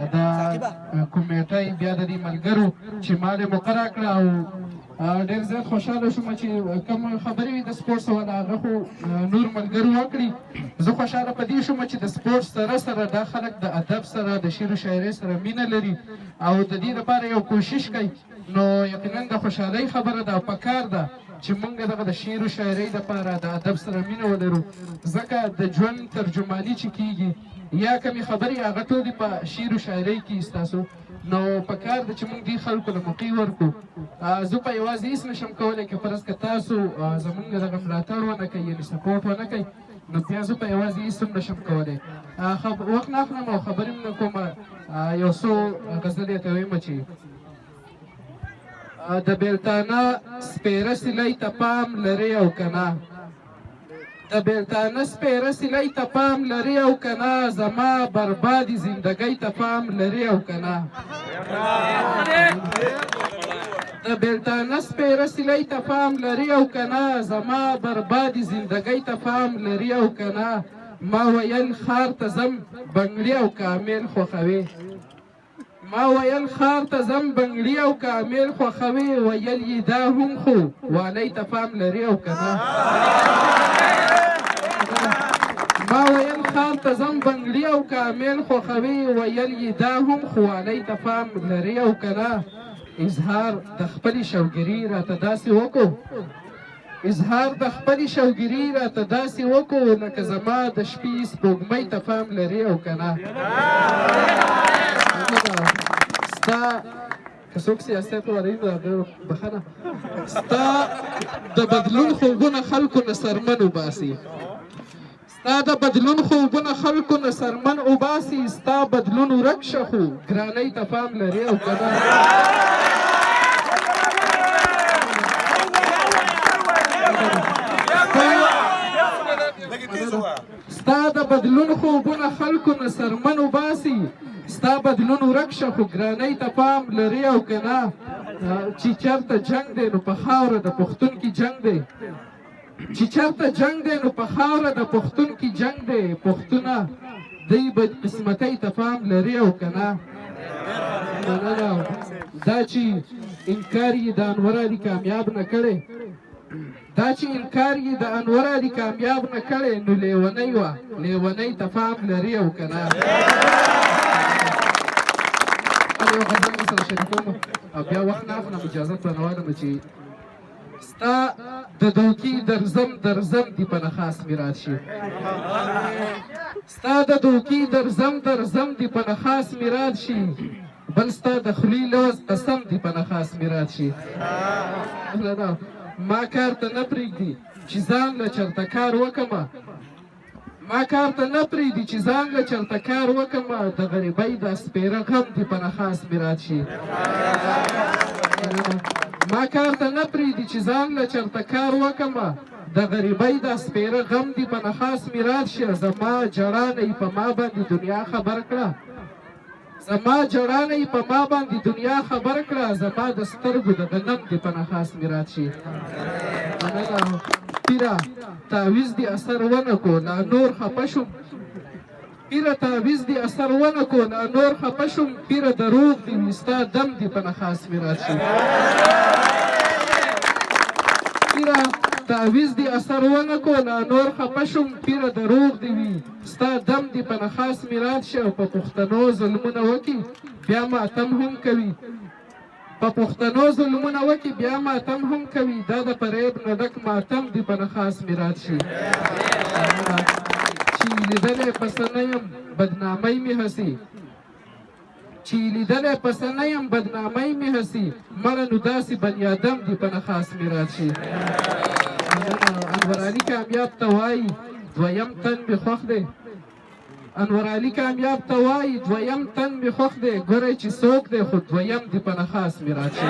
مننه د کمیټۍ بیا د دې ملګرو چې ما دې مقرره کړه او ډېر زیات خوشحاله شوم چې کوم خبرې وي د سپورټس والا هغه خو نور ملګرو وکړي. زه خوشحاله په دې شوم چې د سپورټس سره سره دا خلک د ادب سره د شعر و شاعرۍ سره مینه لري او د دې لپاره یو کوشش کوي. نو یقینا د خوشحالۍ خبره ده او پکار ده چې موږ دغه د شعر و شاعرۍ دپاره د ادب سره مینه ولرو، ځکه د ژوند ترجماني چې کیږي یا کمې خبرې هغه ټولې په شعر و شاعرۍ کې ستاسو، نو پکار ده چې موږ دې خلکو له موقع ورکړو. زه په یوازې هېڅ نشم کولی که فرض که تاسو زموږ دغه ملاتړ ونه کوئ یعنې سپورټ ونه کوئ نو بیا زه په یوازې هېڅ هم نشم کولی. وخت نه اخلم او خبرې هم نه کوم، یو څو غزلې ته ویمه چې د بیلتانه سپېره سیلۍ ته پام لرې او که نه، د بیلتانه سپېره سیلۍ ته پام لرې او که نه، زما بربادي زندګۍ ته پام لرې او که نه، د بیلتانه سپېره سیلۍ ته پام لرې او که نه، زما بربادي زندګۍ ته پام لرې او که نه، ما ویل ښار ته ځم بنګړي او کامل خوښوي، ما ویل ښار ته ځم بنګړي او کامل خوښوي، ویل یې دا هم خو والۍ ته پام لرې او که نه، ما ویل ښار ته ځم بنګړي او کامل خوښوي، ویل یې دا هم خو والۍ ته پام لرې او که نه، اظهار د خپلې شوګیري راته داسې وکړو، اظهار د خپلې شوګیري راته داسې وکړو لکه زما د شپې سپوږمۍ ته پام لرې او که نه. ستا که څوک سیاست والی نو هغه بخښنه، ستا د بدلون خوبونه خلکو نه سرمن وباسي، ستا د بدلون خوبونه خلکو نه سرمن وباسي، ستا بدلون ورک شه خو ګرانۍ ته پام لرې او که نه. ستا د بدلون خوبونه خلکو نه سرمن وباسي، ستا بدلون ورک شه خو ګرانۍ ته پام لرې او که نه، چې چېرته جنګ دی نو په خاوره د پښتون کې جنګ دی، چې چېرته جنګ دی نو په خاوره د پښتون کې جنګ دی، پښتونه دی بدقسمتۍ ته پام لرې او که نه. دا چې انکار یې د انور علي کامیاب نه کړی، دا چې انکار یې د انور علي کامیاب نه کړی نو لیونۍ وه، لیونۍ ته پام لرې او که نه. یو غزل مې سره شریکوم او بیا وخت نه اخلم، اجازت به نه والم چې ستا د دوکي درځم درځم دې په نخاس مې رات شي، ستا د دوکي درځم درځم دې په نخاس مې رات شي، بل ستا د خولې لوز قسم دې په نخاس مې رات شي. ما کار ته نه پرېږدي چې ځان له چرته کار وکړمه، ما کار ته نه پرېږدي چې ځان له چرته کار وکړمه، د غریبۍ دا سپېره غم دې په نخاس مې رات شي، ما کار ته نه پرېږدي چې ځان له چرته کار وکړمه، د غریبۍ دا سپېره غم دې په نخاس مې رات شي، زما ژړا نه یې په ما باندې دنیا خبر کړه، زما ژړا نه یې په ما باندې دنیا خبر کړه، زما د سترګو د غنم دې په نخاس مې رات شي. پیره تعویز دې اثر ونه کو لا نور خفه شوم، پیره تعویز دې اثر ونه کو لا نور خفه شوم، پیره دروغ دې وي ستا دم دې په نخاس مې رات شي، پیره تعویز دې اثر ونه کو لا نور خفه شوم، پیره دروغ دې وي ستا دم دې په نخاس مې رات شي، او په پښتنو ظلمونه وکړي بیا ماتم هم کوي، په پښتنو ظلمونه وکړي بیا ماتم هم کوي، دا د فریب نه ډک ماتم دې په نخاس مې رات شي، چې لیدلی پسه نه یم بدنامۍ مې هسي، چې لیدلی پسه نه یم بدنامۍ مې هسي، مړه نو داسې بنیادم دې په نخاس مې رات شي. انور علي کامیاب ته وایي دویم تن مې خوښ دی، انور علي کامیاب ته وایي دویم تن مې خوښ دی، ګورئ چې څوک دی خو دویم دې په نخاس مې رات شي.